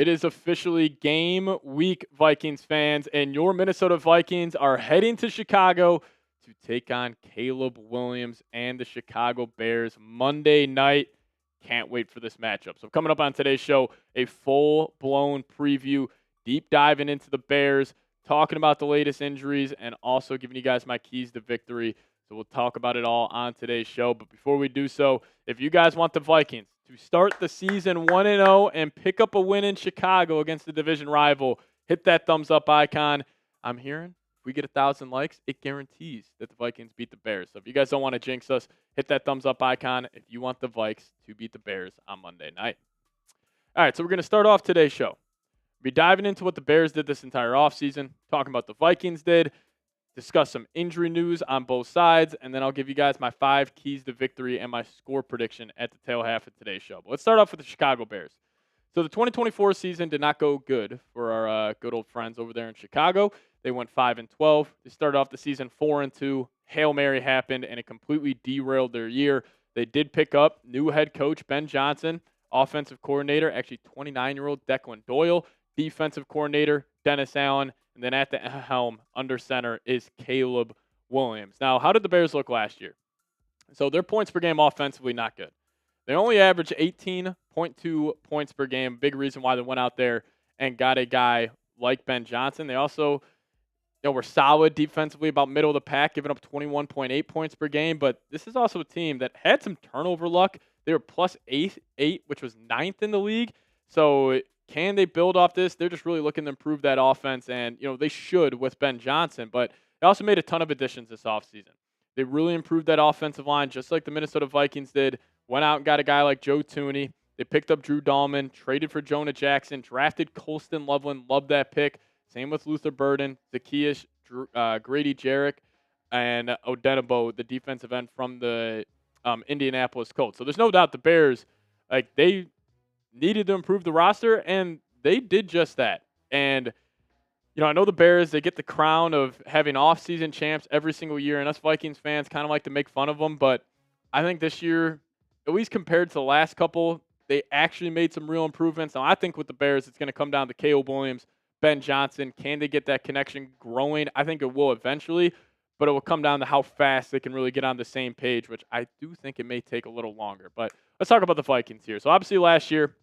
It is officially game week, Vikings fans, and your Minnesota Vikings are heading to Chicago to take on Caleb Williams and the Chicago Bears Monday night. Can't wait for this matchup. So coming up on today's show, a full-blown preview, deep diving into the Bears, talking about the latest injuries, and also giving you guys my keys to victory. So we'll talk about it all on today's show. But before we do so, if you guys want the Vikings to start the season 1-0 and pick up a win in Chicago against the division rival, hit that thumbs up icon. I'm hearing if we get 1,000 likes, it guarantees that the Vikings beat the Bears. So if you guys don't want to jinx us, hit that thumbs up icon if you want the Vikes to beat the Bears on Monday night. All right, so we're going to start off today's show. We'll be diving into what the Bears did this entire offseason, talking about the Vikings did, discuss some injury news on both sides, and then I'll give you guys my 5 keys to victory and my score prediction at the tail half of today's show. But let's start off with the Chicago Bears. So the 2024 season did not go good for our good old friends over there in Chicago. They went 5-12. They started off the season 4-2. Hail Mary happened, and it completely derailed their year. They did pick up new head coach Ben Johnson, offensive coordinator, actually 29-year-old Declan Doyle, defensive coordinator Dennis Allen, and then at the helm, under center, is Caleb Williams. Now, how did the Bears look last year? So their points per game offensively, not good. They only averaged 18.2 points per game. Big reason why they went out there and got a guy like Ben Johnson. They also were solid defensively, about middle of the pack, giving up 21.8 points per game. But this is also a team that had some turnover luck. They were plus 8, which was 9th in the league. So can they build off this? They're just really looking to improve that offense, and they should with Ben Johnson. But they also made a ton of additions this offseason. They really improved that offensive line, just like the Minnesota Vikings did. Went out and got a guy like Joe Thuney. They picked up Drew Dalman, traded for Jonah Jackson, drafted Colston Loveland. Loved that pick. Same with Luther Burden, Zaccheaus, Grady Jarrett, and Odenabo, the defensive end from the Indianapolis Colts. So there's no doubt the Bears, they needed to improve the roster, and they did just that. And, I know the Bears, they get the crown of having off-season champs every single year, and us Vikings fans kind of like to make fun of them, but I think this year, at least compared to the last couple, they actually made some real improvements. Now, I think with the Bears, it's going to come down to Caleb Williams, Ben Johnson. Can they get that connection growing? I think it will eventually, but it will come down to how fast they can really get on the same page, which I do think it may take a little longer. But let's talk about the Vikings here. So, obviously, last year,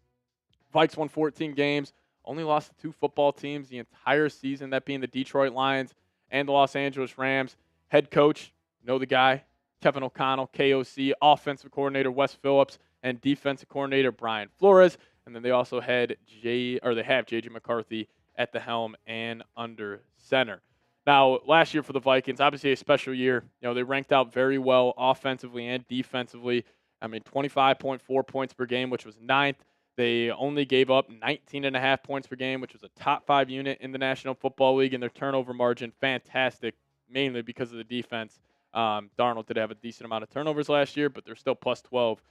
Vikes won 14 games, only lost to 2 football teams the entire season, that being the Detroit Lions and the Los Angeles Rams. Head coach, the guy, Kevin O'Connell, KOC, offensive coordinator Wes Phillips, and defensive coordinator Brian Flores. And then they also had they have J.J. McCarthy at the helm and under center. Now, last year for the Vikings, obviously a special year. They ranked out very well offensively and defensively. 25.4 points per game, which was 9th. They only gave up 19.5 points per game, which was a top 5 unit in the National Football League, and their turnover margin, fantastic, mainly because of the defense. Darnold did have a decent amount of turnovers last year, but they're still plus 12.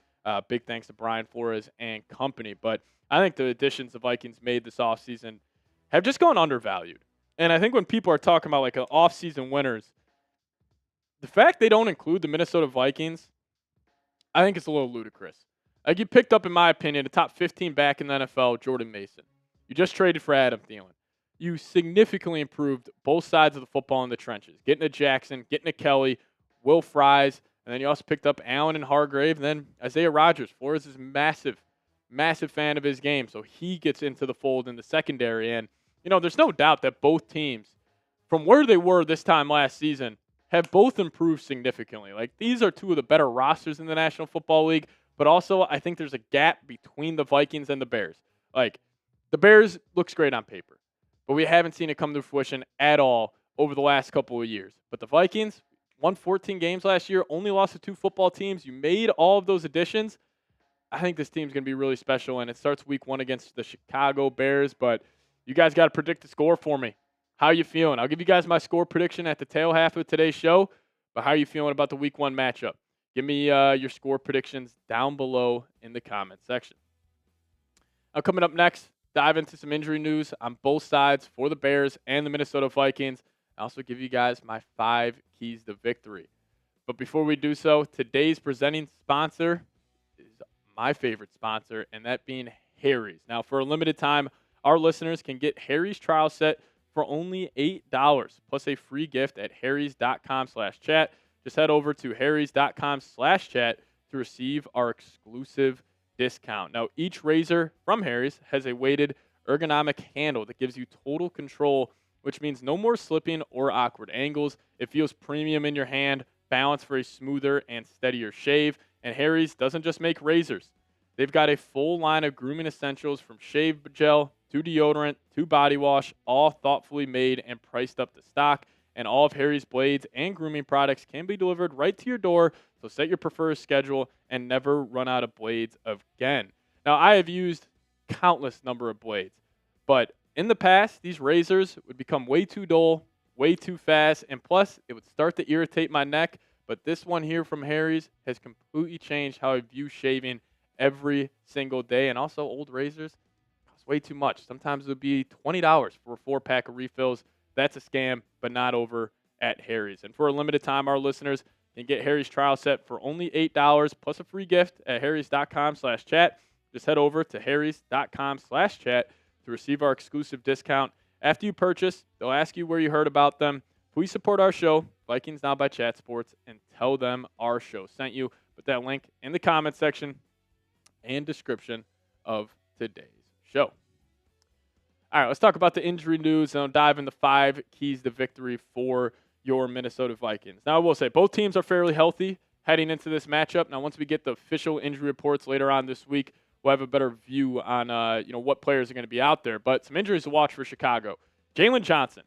Big thanks to Brian Flores and company. But I think the additions the Vikings made this offseason have just gone undervalued. And I think when people are talking about offseason winners, the fact they don't include the Minnesota Vikings, I think it's a little ludicrous. You picked up, in my opinion, a top 15 back in the NFL, Jordan Mason. You just traded for Adam Thielen. You significantly improved both sides of the football in the trenches, getting a Jackson, getting a Kelly, Will Fries, and then you also picked up Allen and Hargrave, and then Isaiah Rodgers. Flores is massive fan of his game, so he gets into the fold in the secondary. And, there's no doubt that both teams, from where they were this time last season, have both improved significantly. These are 2 of the better rosters in the National Football League, but also I think there's a gap between the Vikings and the Bears. The Bears looks great on paper, but we haven't seen it come to fruition at all over the last couple of years. But the Vikings won 14 games last year, only lost to 2 football teams. You made all of those additions. I think this team's going to be really special, and it starts week 1 against the Chicago Bears, but you guys got to predict the score for me. How are you feeling? I'll give you guys my score prediction at the tail half of today's show, but how are you feeling about the week 1 matchup? Give me your score predictions down below in the comment section. Now, coming up next, dive into some injury news on both sides for the Bears and the Minnesota Vikings. I also give you guys my 5 keys to victory. But before we do so, today's presenting sponsor is my favorite sponsor, and that being Harry's. Now, for a limited time, our listeners can get Harry's trial set for only $8 plus a free gift at harrys.com/chat. Just head over to harrys.com/chat to receive our exclusive discount. Now, each razor from Harry's has a weighted ergonomic handle that gives you total control, which means no more slipping or awkward angles. It feels premium in your hand, balanced for a smoother and steadier shave. And Harry's doesn't just make razors. They've got a full line of grooming essentials from shave gel to deodorant to body wash, all thoughtfully made and priced up to stock. And all of Harry's blades and grooming products can be delivered right to your door, so set your preferred schedule and never run out of blades again. Now, I have used countless number of blades, but in the past, these razors would become way too dull, way too fast, and plus, it would start to irritate my neck. But this one here from Harry's has completely changed how I view shaving every single day. And also, old razors cost way too much. Sometimes it would be $20 for a 4-pack of refills. That's a scam, but not over at Harry's. And for a limited time, our listeners can get Harry's trial set for only $8 plus a free gift at harrys.com/chat. Just head over to harrys.com/chat to receive our exclusive discount. After you purchase, they'll ask you where you heard about them. Please support our show, Vikings Now by Chat Sports, and tell them our show sent you. Put that link in the comment section and description of today's show. All right, let's talk about the injury news, and I'll dive into 5 keys to victory for your Minnesota Vikings. Now, I will say both teams are fairly healthy heading into this matchup. Now, once we get the official injury reports later on this week, we'll have a better view on what players are going to be out there. But some injuries to watch for Chicago. Jalen Johnson.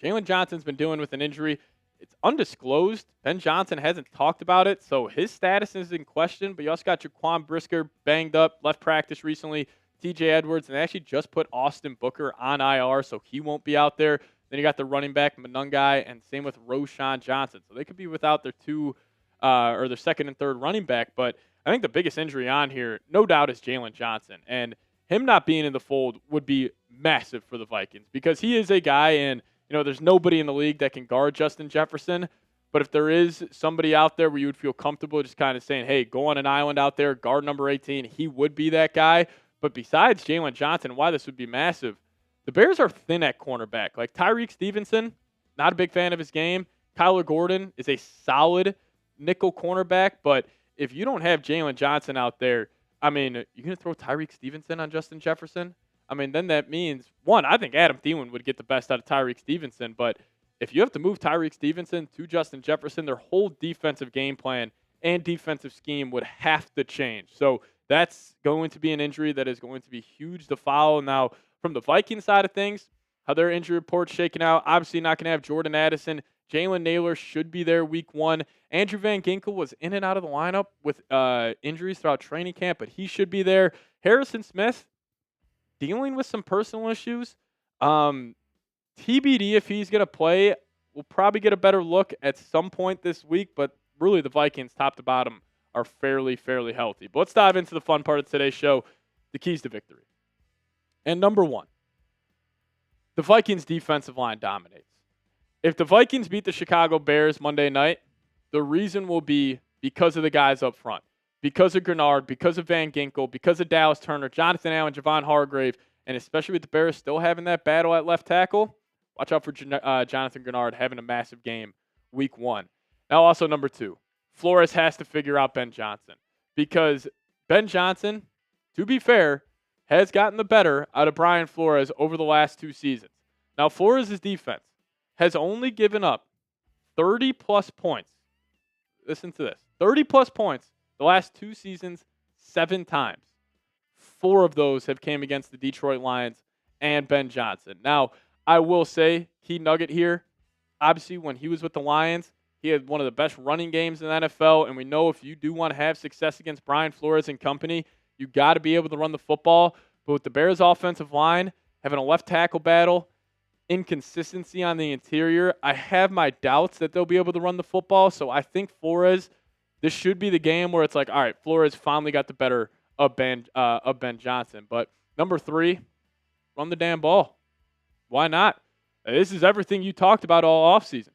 Jalen Johnson's been dealing with an injury. It's undisclosed. Ben Johnson hasn't talked about it, so his status is in question. But you also got Jaquan Brisker banged up, left practice recently. TJ Edwards, and they actually just put Austin Booker on IR, so he won't be out there. Then you got the running back, Monungai, and same with Roshan Johnson. So they could be without their their second and third running back. But I think the biggest injury on here, no doubt, is Jalen Johnson. And him not being in the fold would be massive for the Vikings because he is a guy, and there's nobody in the league that can guard Justin Jefferson. But if there is somebody out there where you would feel comfortable just kind of saying, hey, go on an island out there, guard number 18, he would be that guy. But besides Jalen Johnson, why this would be massive, the Bears are thin at cornerback. Like Tyreek Stevenson, not a big fan of his game. Kyler Gordon is a solid nickel cornerback. But if you don't have Jalen Johnson out there, you're going to throw Tyreek Stevenson on Justin Jefferson? Then that means, one, I think Adam Thielen would get the best out of Tyreek Stevenson. But if you have to move Tyreek Stevenson to Justin Jefferson, their whole defensive game plan and defensive scheme would have to change. So that's going to be an injury that is going to be huge to follow. Now, from the Viking side of things, how their injury report's shaking out, obviously not going to have Jordan Addison. Jalen Naylor should be there week 1. Andrew Van Ginkel was in and out of the lineup with injuries throughout training camp, but he should be there. Harrison Smith, dealing with some personal issues. TBD if he's going to play. We'll probably get a better look at some point this week, but really the Vikings, top to bottom, are fairly healthy. But let's dive into the fun part of today's show, the keys to victory. And number 1, the Vikings defensive line dominates. If the Vikings beat the Chicago Bears Monday night, the reason will be because of the guys up front, because of Grenard, because of Van Ginkel, because of Dallas Turner, Jonathan Allen, Javon Hargrave, and especially with the Bears still having that battle at left tackle, watch out for Jonathan Grenard having a massive game week 1. Now also number 2, Flores has to figure out Ben Johnson because Ben Johnson, to be fair, has gotten the better out of Brian Flores over the last 2 seasons. Now, Flores' defense has only given up 30-plus points. Listen to this. 30-plus points the last 2 seasons, 7 times. 4 of those have came against the Detroit Lions and Ben Johnson. Now, I will say, key nugget here, obviously when he was with the Lions, he had one of the best running games in the NFL, and we know if you do want to have success against Brian Flores and company, you got to be able to run the football. But with the Bears' offensive line having a left tackle battle, inconsistency on the interior, I have my doubts that they'll be able to run the football. So I think Flores, this should be the game where it's like, all right, Flores finally got the better of Ben Johnson. But number 3, run the damn ball. Why not? This is everything you talked about all offseason.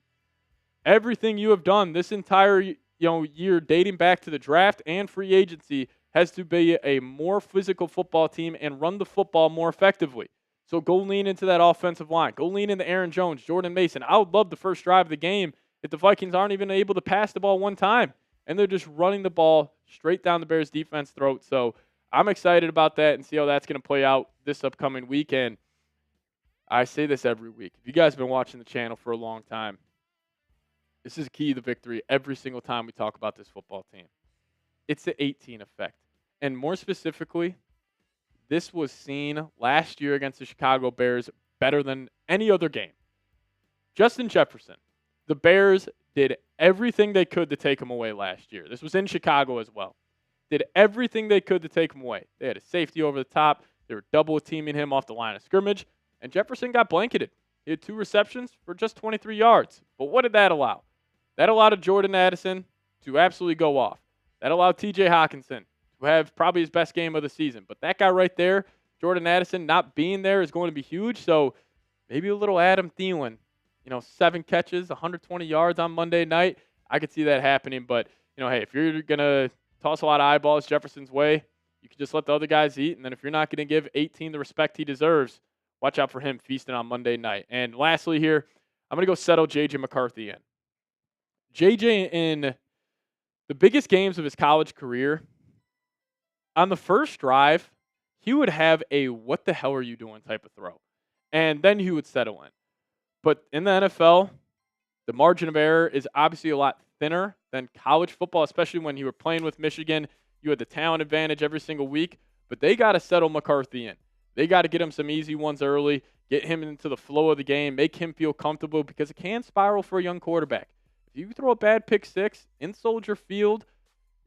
Everything you have done this entire year dating back to the draft and free agency has to be a more physical football team and run the football more effectively. So go lean into that offensive line. Go lean into Aaron Jones, Jordan Mason. I would love the first drive of the game if the Vikings aren't even able to pass the ball one time, and they're just running the ball straight down the Bears' defense throat. So I'm excited about that and see how that's going to play out this upcoming weekend. I say this every week. If you guys have been watching the channel for a long time, this is key to victory every single time we talk about this football team. It's the 18 effect. And more specifically, this was seen last year against the Chicago Bears better than any other game. Justin Jefferson. The Bears did everything they could to take him away last year. This was in Chicago as well. Did everything they could to take him away. They had a safety over the top. They were double teaming him off the line of scrimmage. And Jefferson got blanketed. He had 2 receptions for just 23 yards. But what did that allow? That allowed Jordan Addison to absolutely go off. That allowed TJ Hawkinson to have probably his best game of the season. But that guy right there, Jordan Addison, not being there is going to be huge. So maybe a little Adam Thielen, 7 catches, 120 yards on Monday night. I could see that happening. But, hey, if you're going to toss a lot of eyeballs Jefferson's way, you can just let the other guys eat. And then if you're not going to give 18 the respect he deserves, watch out for him feasting on Monday night. And lastly here, I'm going to go settle J.J. McCarthy in. J.J. in the biggest games of his college career, on the first drive, he would have a what the hell are you doing type of throw. And then he would settle in. But in the NFL, the margin of error is obviously a lot thinner than college football, especially when you were playing with Michigan. You had the talent advantage every single week, but they got to settle McCarthy in. They got to get him some easy ones early, get him into the flow of the game, make him feel comfortable because it can spiral for a young quarterback. If you throw a bad pick six in Soldier Field,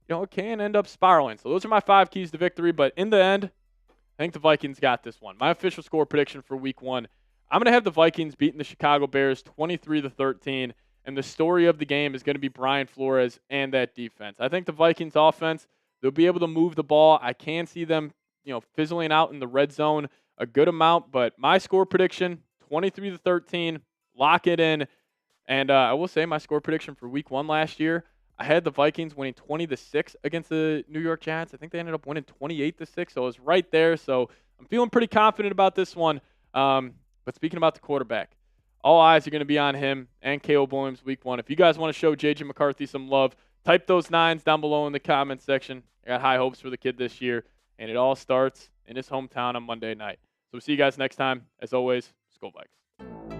it can end up spiraling. So those are my 5 keys to victory, but in the end, I think the Vikings got this one. My official score prediction for week 1, I'm going to have the Vikings beating the Chicago Bears 23-13, and the story of the game is going to be Brian Flores and that defense. I think the Vikings offense, they'll be able to move the ball. I can see them, fizzling out in the red zone a good amount, but my score prediction, 23-13, lock it in. And I will say my score prediction for week 1 last year, I had the Vikings winning 20-6 against the New York Giants. I think they ended up winning 28-6, so it was right there. So I'm feeling pretty confident about this one. But speaking about the quarterback, all eyes are going to be on him and Caleb Williams week 1. If you guys want to show J.J. McCarthy some love, type those 9s down below in the comments section. I got high hopes for the kid this year, and it all starts in his hometown on Monday night. So we'll see you guys next time. As always, Skol Vikes.